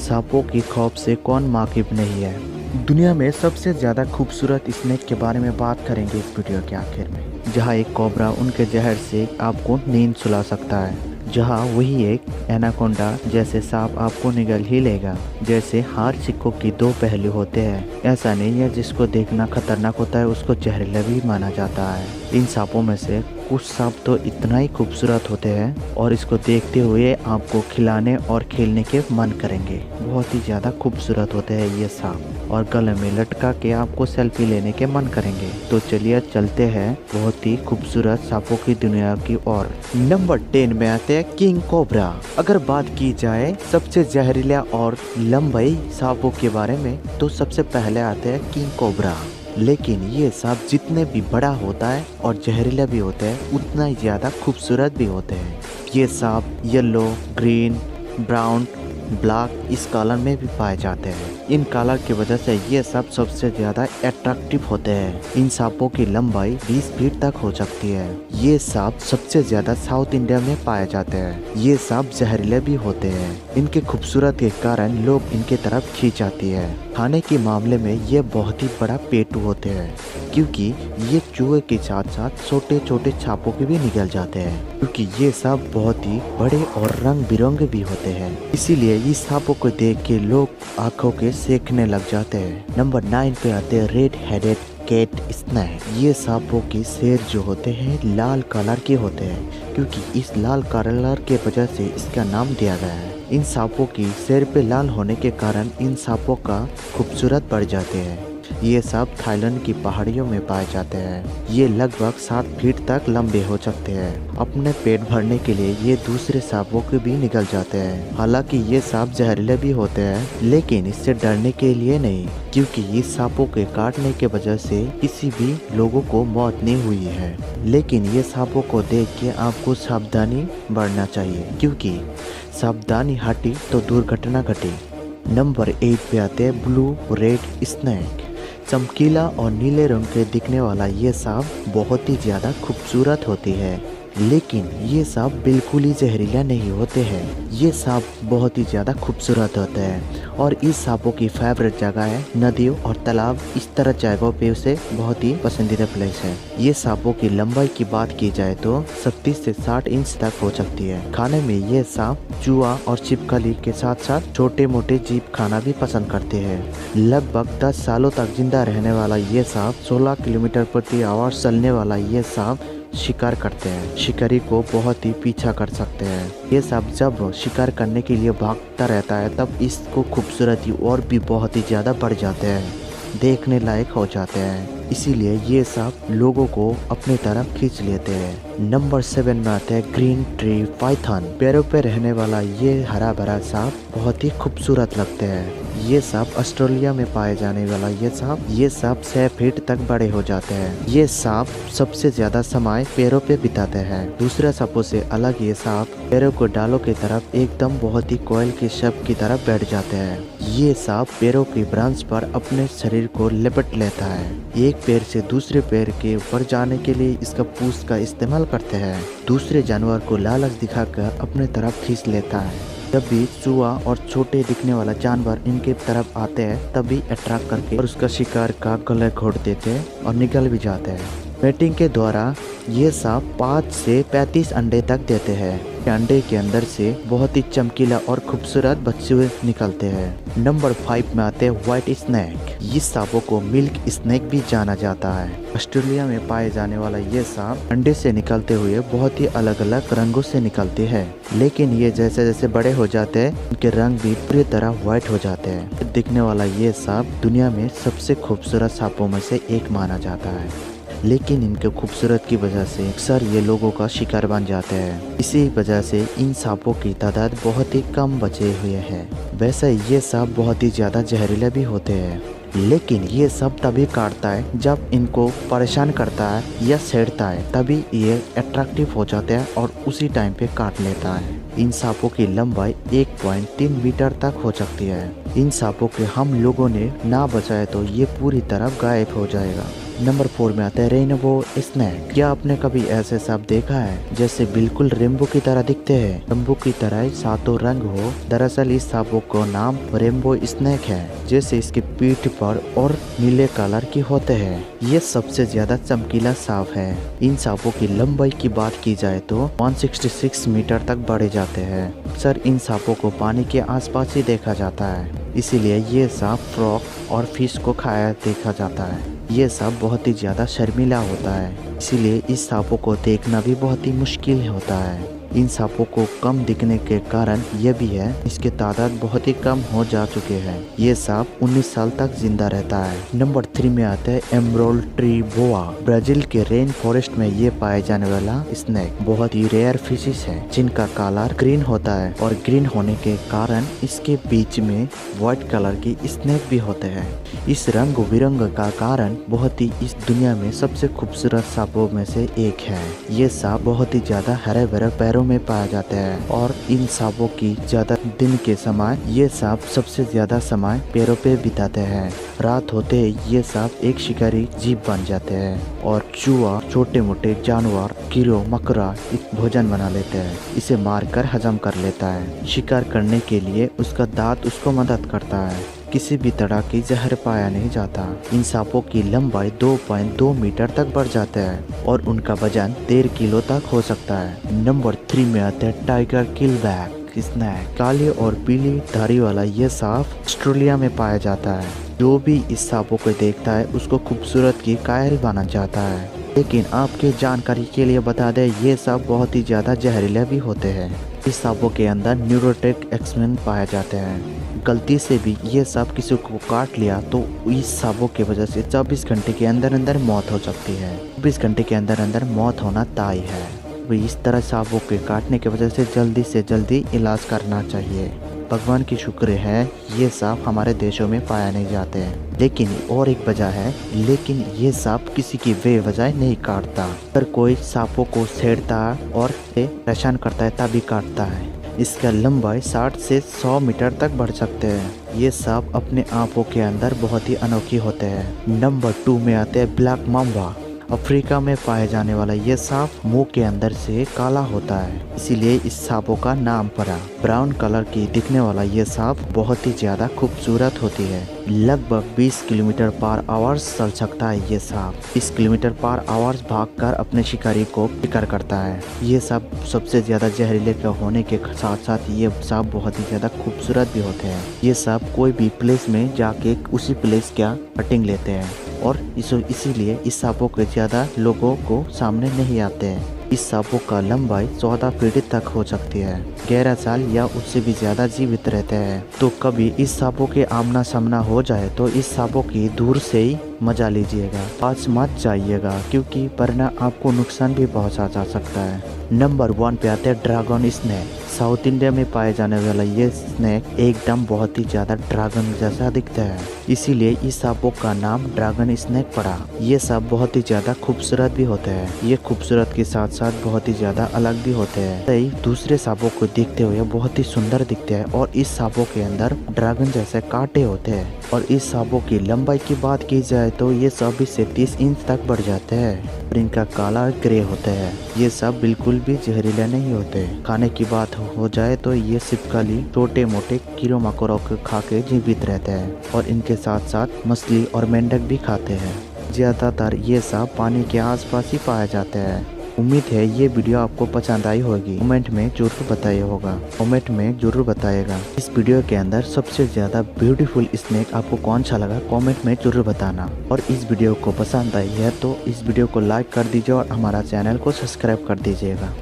सांपों की खौफ से कौन वाकिफ नहीं है। दुनिया में सबसे ज़्यादा खूबसूरत स्नेक के बारे में बात करेंगे इस वीडियो के आखिर में, जहां एक कोबरा उनके जहर से आपको नींद सुला सकता है, जहां वही एक एनाकोंडा जैसे सांप आपको निगल ही लेगा। जैसे हर सिक्कों की दो पहलू होते हैं, ऐसा नहीं है जिसको देखना खतरनाक होता है उसको जहरीला भी माना जाता है। इन सांपों में से कुछ सांप तो इतना ही खूबसूरत होते हैं और इसको देखते हुए आपको खिलाने और खेलने के मन करेंगे। बहुत ही ज़्यादा खूबसूरत होते हैं ये सांप और गले में लटका के आपको सेल्फी लेने के मन करेंगे। तो चलिए चलते हैं बहुत ही खूबसूरत सांपों की दुनिया की ओर। नंबर 10 में आते हैं किंग कोबरा। अगर बात की जाए सबसे जहरीला और लंबे सांपों के बारे में तो सबसे पहले आते हैं किंग कोबरा। लेकिन ये सांप जितने भी बड़ा होता है और जहरीला भी होता है उतना ही ज़्यादा खूबसूरत भी होते हैं। ये सांप येलो, ग्रीन, ब्राउन, ब्लैक इस कलर में भी पाए जाते हैं। इन कलर की वजह से ये सांप सबसे ज़्यादा अट्रैक्टिव होते हैं। इन सांपों की लंबाई 20 फीट तक हो सकती है। ये सांप सबसे ज़्यादा साउथ इंडिया में पाए जाते हैं। ये सांप जहरीले भी होते हैं। इनके खूबसूरत के कारण लोग इनके तरफ खींच आती है। खाने के मामले में ये बहुत ही बड़ा पेटू होते हैं, क्योंकि ये चूहे के साथ साथ छोटे छोटे सांपों के भी निकल जाते हैं, क्योंकि ये सांप बहुत ही बड़े और रंग बिरंगे भी होते हैं। इसीलिए इस सांपों को देख के लोग आंखों के सेकने लग जाते हैं। नंबर 9 पे आते हैं रेड हेडेड कैट स्नेक। ये सांपों के शेर जो होते हैं लाल कलर के होते हैं, क्योंकि इस लाल कलर के वजह से इसका नाम दिया गया है। इन सांपों की शेर पे लाल होने के कारण इन सांपों का खूबसूरत बढ़ जाते हैं। ये सांप थाईलैंड की पहाड़ियों में पाए जाते हैं। ये लगभग 7 फीट तक लंबे हो सकते हैं। अपने पेट भरने के लिए ये दूसरे सांपों के भी निकल जाते हैं। हालांकि ये सांप जहरीले भी होते हैं, लेकिन इससे डरने के लिए नहीं, क्योंकि इस सांपों के काटने के वजह से किसी भी लोगों को मौत नहीं हुई है। लेकिन ये सांपों को देख के आपको सावधानी बरतना चाहिए, क्योंकि सावधानी हटी तो दुर्घटना घटी। नंबर 8 पे आते हैं ब्लू रेड स्नेक। चमकीला और नीले रंग के दिखने वाला ये सांप बहुत ही ज़्यादा खूबसूरत होती है, लेकिन ये सांप बिल्कुल ही जहरीला नहीं होते हैं। ये सांप बहुत ही ज़्यादा खूबसूरत होते हैं और इस सांपों की फेवरेट जगह है नदियों और तालाब। इस तरह जगहों पे उसे बहुत ही पसंदीदा प्लेस है। ये सांपों की लंबाई की बात की जाए तो 37 से 60 इंच तक हो सकती है। खाने में ये सांप चूहा और छिपकली के साथ साथ छोटे मोटे जीव खाना भी पसंद करते हैं। लगभग 10 सालों तक जिंदा रहने वाला ये सांप 16 किलोमीटर प्रति आवर चलने वाला ये सांप शिकार करते हैं। शिकारी को बहुत ही पीछा कर सकते हैं। ये सांप जब शिकार करने के लिए भागता रहता है तब इसको खूबसूरती और भी बहुत ही ज़्यादा बढ़ जाते हैं, देखने लायक हो जाते हैं। इसीलिए ये सांप लोगों को अपनी तरफ खींच लेते हैं। नंबर 7 में आते हैं ग्रीन ट्री पाइथन। पेड़ों पे रहने वाला ये हरा भरा सांप बहुत ही खूबसूरत लगते हैं। ये सांप ऑस्ट्रेलिया में पाए जाने वाला ये सांप 6 फीट तक बड़े हो जाते हैं। ये सांप सबसे ज्यादा समय पेड़ों पे बिताते हैं। दूसरे सांपों से अलग ये सांप पेड़ों को डालों की तरफ एकदम बहुत ही कोयल के शेप की तरफ बैठ जाते हैं। ये सांप पेड़ों की ब्रांच पर अपने शरीर को लिपट लेता है। एक पेड़ से दूसरे पेड़ के ऊपर जाने के लिए इसका पूंछ का इस्तेमाल करते हैं। दूसरे जानवर को लालच दिखाकर अपने तरफ खींच लेता है। जब भी चूहा और छोटे दिखने वाला जानवर इनके तरफ आते हैं तभी अट्रैक्ट करके और उसका शिकार का गले घोट देते हैं और निकल भी जाते हैं। मैटिंग के द्वारा ये सांप 5 से 35 अंडे तक देते हैं। अंडे के अंदर से बहुत ही चमकीला और खूबसूरत बच्चे निकलते हैं। नंबर 5 में आते हैं व्हाइट स्नेक। इस सांपों को मिल्क स्नेक भी जाना जाता है। ऑस्ट्रेलिया में पाए जाने वाला ये सांप अंडे से निकलते हुए बहुत ही अलग अलग रंगों से निकलते हैं, लेकिन ये जैसे जैसे बड़े हो जाते हैं उनके रंग भी पूरी तरह व्हाइट हो जाते हैं। दिखने वाला ये सांप दुनिया में सबसे खूबसूरत सांपों में से एक माना जाता है, लेकिन इनके खूबसूरत की वजह से अक्सर ये लोगों का शिकार बन जाते हैं। इसी वजह से इन सांपों की तादाद बहुत ही कम बचे हुए हैं। वैसे ये सांप बहुत ही ज़्यादा जहरीले भी होते हैं, लेकिन ये सब तभी काटता है जब इनको परेशान करता है या छेड़ता है, तभी ये अट्रैक्टिव हो जाते हैं और उसी टाइम पे काट लेता है। इन सांपों की लंबाई 1.3 मीटर तक हो सकती है। इन सांपों के हम लोगों ने ना बचाए तो ये पूरी तरह गायब हो जाएगा। नंबर 4 में आता है रेनबो स्नेक। क्या आपने कभी ऐसे सांप देखा है जैसे बिल्कुल रेनबो की तरह दिखते हैं, रेनबो की तरह सातों रंग हो? दरअसल इस सांपों को नाम रेनबो स्नेक है, जैसे इसकी पीठ पर और नीले कलर की होते हैं। ये सबसे ज्यादा चमकीला सांप है। इन सांपों की लंबाई की बात की जाए तो 166 मीटर तक बढ़े जाते हैं। अक्सर इन सांपों को पानी के आसपास ही देखा जाता है, इसीलिए ये सांप फ्रॉग और फिश को खाया देखा जाता है। ये सांप बहुत ही ज्यादा शर्मीला होता है, इसीलिए इस सांपों को देखना भी बहुत ही मुश्किल होता है। इन सांपों को कम दिखने के कारण यह भी है इसके तादाद बहुत ही कम हो जा चुके हैं। ये सांप 19 साल तक जिंदा रहता है। नंबर 3 में आता है एमराल्ड ट्री बोआ। ब्राजील के रेन फॉरेस्ट में ये पाए जाने वाला स्नेक बहुत ही रेयर फिशिस है, जिनका कलर ग्रीन होता है और ग्रीन होने के कारण इसके बीच में व्हाइट कलर की स्नेक भी होते हैं। इस रंग बिरंग का कारण बहुत ही इस दुनिया में सबसे खूबसूरत सांपों में से एक है। ये सांप बहुत ही ज्यादा हरे भरे पैरों में पाया जाते हैं और इन सांपों की ज्यादा दिन के समय ये सांप सबसे ज्यादा समय पैरों पे बिताते हैं। रात होते ही ये सांप एक शिकारी जीव बन जाते हैं और चूहा, छोटे मोटे जानवर, कीड़ों मकड़ा भोजन बना लेते हैं। इसे मारकर हजम कर लेता है। शिकार करने के लिए उसका दांत उसको मदद करता है। किसी भी तरह की जहर पाया नहीं जाता। इन सांपों की लंबाई 2.2 मीटर तक बढ़ जाता है और उनका वजन 13 किलो तक हो सकता है। नंबर 3 में आता है टाइगर किलबैक स्नेक। काली और पीली धारी वाला यह सांप ऑस्ट्रेलिया में पाया जाता है। जो भी इस सांपों को देखता है उसको खूबसूरत की कायल बना जाता है। लेकिन आपके जानकारी के लिए बता दें, ये सांप बहुत ही ज्यादा जहरीले भी होते हैं। इस सांपों के अंदर न्यूरोटिक एक्समेन पाए जाते हैं। गलती से भी ये सांप किसी को काट लिया तो इस सांपों की वजह से 24 घंटे के अंदर अंदर मौत हो सकती है। 24 घंटे के अंदर अंदर मौत होना तय है। इस तरह सांपों के काटने की वजह से जल्दी इलाज करना चाहिए। भगवान की शुक्र है ये सांप हमारे देशों में पाया नहीं जाते हैं। लेकिन और एक वजह है, लेकिन ये सांप किसी की बेवजह नहीं काटता। अगर कोई सांपों को छेड़ता और परेशान करता है तभी काटता है। इसका लंबाई 60 से 100 मीटर तक बढ़ सकते हैं। ये सांप अपने आंखों के अंदर बहुत ही अनोखी होते हैं। नंबर 2 में आते हैं ब्लैक माम्बा। अफ्रीका में पाए जाने वाला यह सांप मुंह के अंदर से काला होता है, इसीलिए इस सांपों का नाम पड़ा। ब्राउन कलर की दिखने वाला यह सांप बहुत ही ज्यादा खूबसूरत होती है। लगभग 20 किलोमीटर पर आवर्स चल सकता है। ये सांप 20 किलोमीटर पर आवर्स भागकर अपने शिकारी को शिकार करता है। ये सांप सबसे ज्यादा जहरीले होने के साथ साथ ये सांप बहुत ही ज्यादा खूबसूरत भी होते हैं। ये सांप कोई भी प्लेस में जाके उसी प्लेस का कटिंग लेते हैं और इसीलिए इस सांपों के ज्यादा लोगों को सामने नहीं आते हैं। इस सांपों का लंबाई 14 फीट तक हो सकती है। 11 साल या उससे भी ज्यादा जीवित रहते हैं। तो कभी इस सांपों के आमना सामना हो जाए तो इस सांपों की दूर से ही मजा लीजिएगा, पास मत जाइएगा, क्योंकि वरना आपको नुकसान भी पहुंचा जा सकता है। नंबर 1 पे आते हैं ड्रैगन स्नेक। साउथ इंडिया में पाए जाने वाला ये स्नेक एकदम बहुत ही ज्यादा ड्रैगन जैसा दिखता है, इसीलिए इस सांपों का नाम ड्रैगन स्नेक पड़ा। ये सांप बहुत ही ज्यादा खूबसूरत भी होते हैं। ये खूबसूरत के साथ साथ बहुत ही ज्यादा अलग भी होते हैं। कई दूसरे सांपों को देखते हुए बहुत ही सुंदर दिखते हैं और इस सांपों के अंदर ड्रैगन जैसे कांटे होते हैं। और इस सांपों की लंबाई की बात की जाए तो ये 24 से 30 इंच तक बढ़ जाते हैं और इनका काला ग्रे होता है। ये सांप बिल्कुल भी जहरीले नहीं होते। खाने की बात हो जाए तो ये छिपकली, छोटे मोटे कीड़ों मकोड़ों को खा के जीवित रहते हैं और इनके साथ साथ मछली और मेंढक भी खाते हैं। ज्यादातर ये सांप पानी के आसपास ही पाए जाते हैं। उम्मीद है ये वीडियो आपको पसंद आई होगी। कमेंट में जरूर बताइएगा। इस वीडियो के अंदर सबसे ज्यादा ब्यूटीफुल स्नेक आपको कौन सा लगा, कमेंट में जरूर बताना। और इस वीडियो को पसंद आई है तो इस वीडियो को लाइक कर दीजिए और हमारा चैनल को सब्सक्राइब कर दीजिएगा।